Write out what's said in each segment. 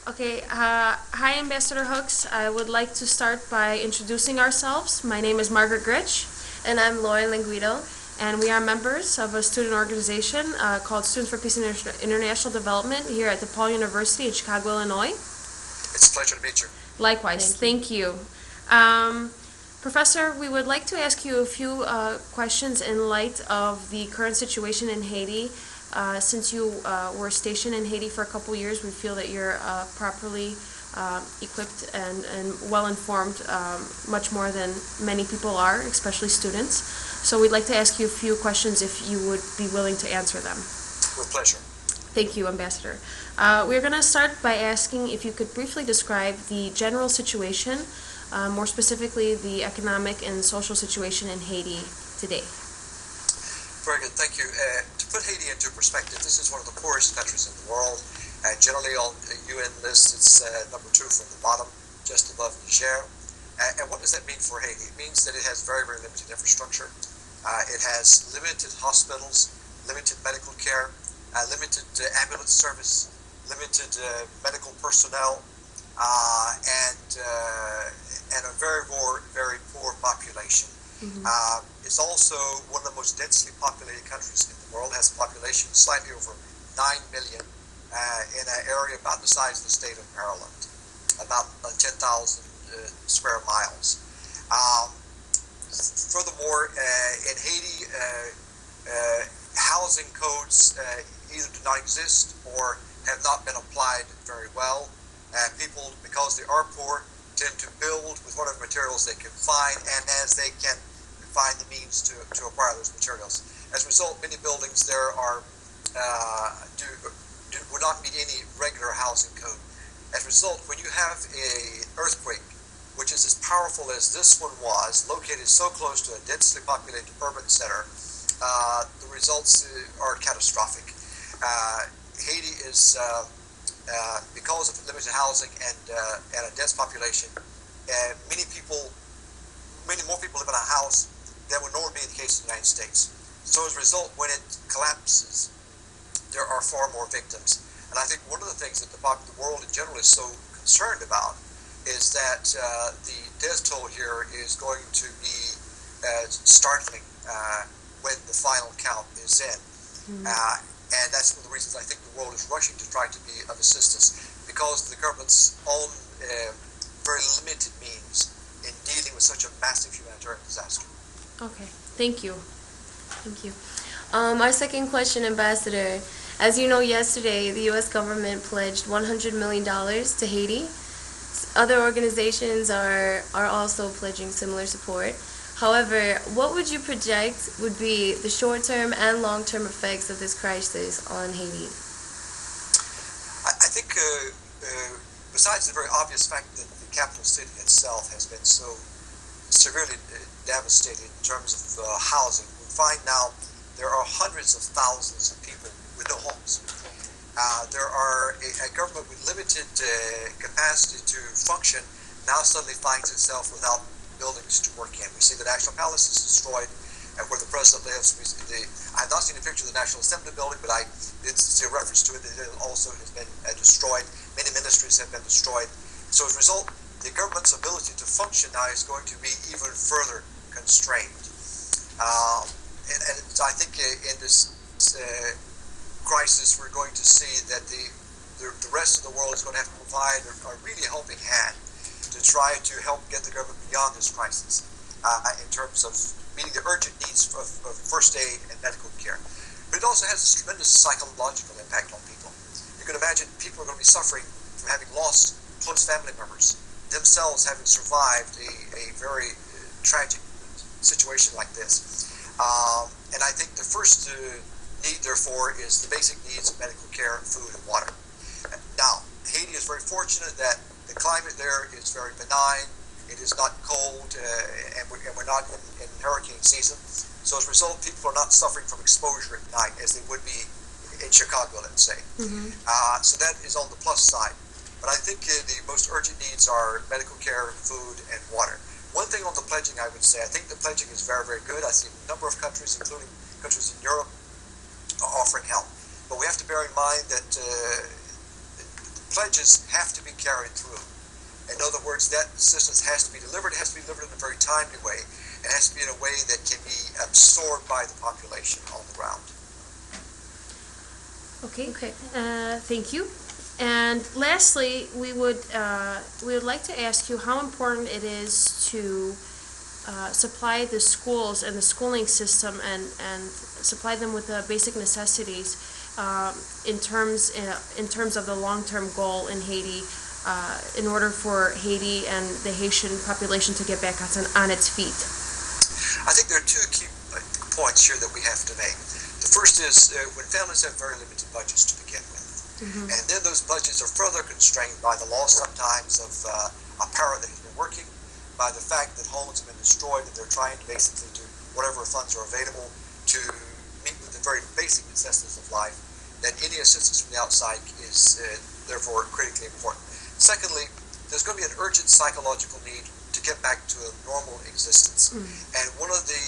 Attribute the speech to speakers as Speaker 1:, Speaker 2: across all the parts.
Speaker 1: Okay, hi Ambassador Hooks. I would like to start by introducing ourselves. My name is Margaret Gritch,
Speaker 2: And I'm Lauren Linguido.
Speaker 1: and we are members of a student organization called Students for Peace and International Development here at DePaul University in Chicago, Illinois.
Speaker 3: It's a pleasure to meet you.
Speaker 1: Likewise,
Speaker 2: Thank
Speaker 1: thank you. Um, Professor, we would like to ask you a few questions in light of the current situation in Haiti. Since you were stationed in Haiti for a couple years, we feel that you're properly equipped and well informed, much more than many people are, especially students. So we'd like to ask you a few questions if you would be willing to answer them.
Speaker 3: With pleasure.
Speaker 1: Thank you, Ambassador. We're going to start by asking if you could briefly describe the general situation, more specifically the economic and social situation in Haiti today.
Speaker 3: Very good, thank you. To put Haiti into perspective, this is one of the poorest countries in the world. Generally on UN lists, it's number 2 from the bottom, just above Niger. And what does that mean for Haiti? It means that it has very, very limited infrastructure. It has limited hospitals, limited medical care, limited ambulance service, limited medical personnel, and a very, very poor population. It's also one of the most densely populated countries in the world. It has a population slightly over 9 million in an area about the size of the state of Maryland, about 10,000 square miles. Furthermore, in Haiti, housing codes either do not exist or have not been applied very well. People, because they are poor, tend to build with whatever materials they can find, and as they can find the means to acquire those materials. As a result, many buildings there are would not meet any regular housing code. As a result, when you have an earthquake, which is as powerful as this one was, located so close to a densely populated urban center, the results are catastrophic. Haiti is, because of limited housing and a dense population, many more people live in a house than would normally be the case in the United States. So as a result, when it collapses, there are far more victims. And I think one of the things that the world in general is so concerned about is that the death toll here is going to be startling when the final count is in. And that's one of the reasons I think the world is rushing to try to be of assistance, because of the government's own very limited means in dealing with such a massive humanitarian disaster.
Speaker 1: Okay, thank you. Thank you.
Speaker 2: Our second question, Ambassador. As you know, yesterday the U.S. government pledged $100 million to Haiti. Other organizations are also pledging similar support. However, what would you project would be the short-term and long-term effects of this crisis on Haiti?
Speaker 3: I think, besides the very obvious fact that the capital city itself has been so severely devastated in terms of housing, we find now there are hundreds of thousands of people with no homes. There are a government with limited capacity to function now suddenly finds itself without buildings to work in. We see the National Palace is destroyed, and where the president lives. I've not seen a picture of the National Assembly building, but I did see a reference to it that it also has been destroyed. Many ministries have been destroyed. So as a result, the government's ability to function now is going to be even further constrained. And I think in this crisis, we're going to see that the rest of the world is going to have to provide a really helping hand to try to help get the government beyond this crisis in terms of meeting the urgent needs of first aid and medical care. But it also has a tremendous psychological impact on people. You can imagine people are going to be suffering from having lost close family members, themselves having survived a very tragic situation like this. And I think the first need, therefore, is the basic needs of medical care, food, and water. Now, Haiti is very fortunate that the climate there is very benign. It is not cold, and we're not in hurricane season. So as a result, people are not suffering from exposure at night as they would be in Chicago, let's say. So that is on the plus side. But I think the most urgent needs are medical care, food, and water. One thing on the pledging, I would say, I think the pledging is very, very good. I see a number of countries, including countries in Europe, offering help. But we have to bear in mind that pledges have to be carried through. In other words, that assistance has to be delivered. It has to be delivered in a very timely way. It has to be in a way that can be absorbed by the population on the ground.
Speaker 1: Okay. Thank you. And lastly, we would like to ask you how important it is to supply the schools and the schooling system and supply them with the basic necessities in terms of the long-term goal in Haiti, in order for Haiti and the Haitian population to get back on its feet.
Speaker 3: I think there are two key points here that we have to make. The first is when families have very limited budgets to begin with, and then those budgets are further constrained by the loss sometimes of a parent that has been working, by the fact that homes have been destroyed and they're trying to basically do whatever funds are available to meet with the very basic necessities of life, then any assistance from the outside is therefore critically important. Secondly, there's going to be an urgent psychological need to get back to a normal existence. And one of the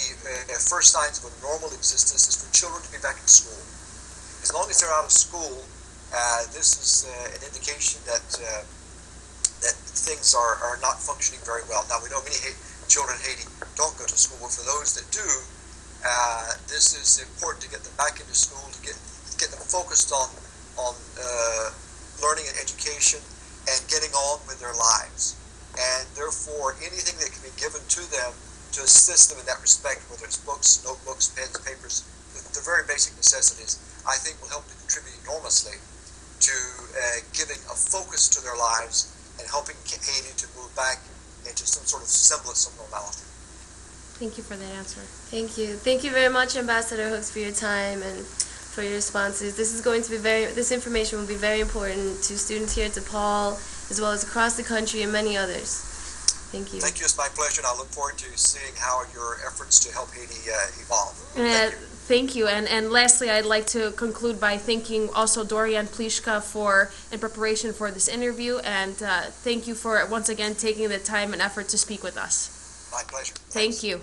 Speaker 3: first signs of a normal existence is for children to be back in school. As long as they're out of school, this is an indication that things are not functioning very well. Now, we know many children in Haiti don't go to school, but for those that do, this is important to get them back into school, to get them focused on learning and education and getting on with their lives. And therefore, anything that can be given to them to assist them in that respect, whether it's books, notebooks, pens, papers, the very basic necessities, I think will help to contribute enormously to giving a focus to their lives and helping Haiti to move back into some sort of semblance of normality.
Speaker 1: Thank you for that answer.
Speaker 2: Thank you. Thank you very much, Ambassador Hooks, for your time and for your responses. This information will be very important to students here at DePaul, as well as across the country and many others. Thank you.
Speaker 3: Thank you. It's my pleasure, and I look forward to seeing how your efforts to help Haiti evolve. Thank you.
Speaker 1: Thank you. And lastly, I'd like to conclude by thanking also Dorian Pliszka in preparation for this interview, and thank you for once again taking the time and effort to speak with us.
Speaker 3: My pleasure.
Speaker 1: Thank
Speaker 3: Thanks.
Speaker 1: you.